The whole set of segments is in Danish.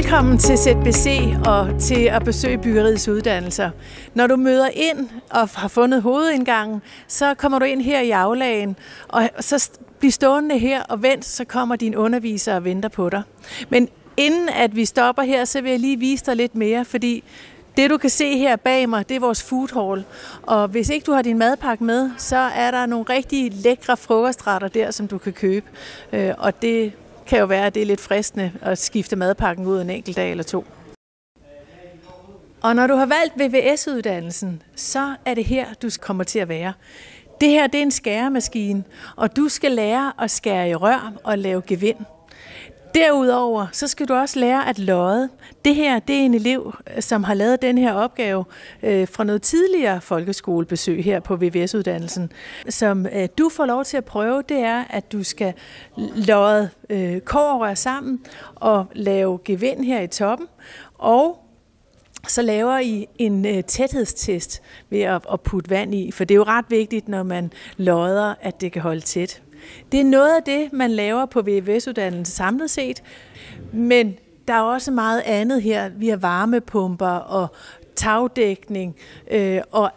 Velkommen til ZBC og til at besøge byggeriets uddannelser. Når du møder ind og har fundet hovedindgangen, så kommer du ind her i aulaen, og så bliv stående her og vent, så kommer din underviser og venter på dig. Men inden at vi stopper her, så vil jeg lige vise dig lidt mere, fordi det du kan se her bag mig, det er vores food hall. Og hvis ikke du har din madpakke med, så er der nogle rigtig lækre frokostretter der, som du kan købe. Og det kan jo være, at det er lidt fristende at skifte madpakken ud en enkelt dag eller to. Og når du har valgt VVS-uddannelsen, så er det her, du kommer til at være. Det her, det er en skæremaskine, og du skal lære at skære i rør og lave gevind. Derudover, så skal du også lære at lodde. Det her, det er en elev, som har lavet den her opgave fra noget tidligere folkeskolebesøg her på VVS-uddannelsen. Som du får lov til at prøve, det er, at du skal lodde kobberrør sammen og lave gevind her i toppen. Og så laver I en tæthedstest ved at putte vand i, for det er jo ret vigtigt, når man lodder, at det kan holde tæt. Det er noget af det, man laver på VVS-uddannelsen samlet set, men der er også meget andet her. Vi har varmepumper og tagdækning og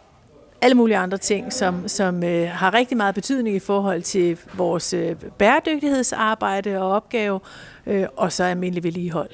alle mulige andre ting, som har rigtig meget betydning i forhold til vores bæredygtighedsarbejde og opgave, og så almindelig vedligehold.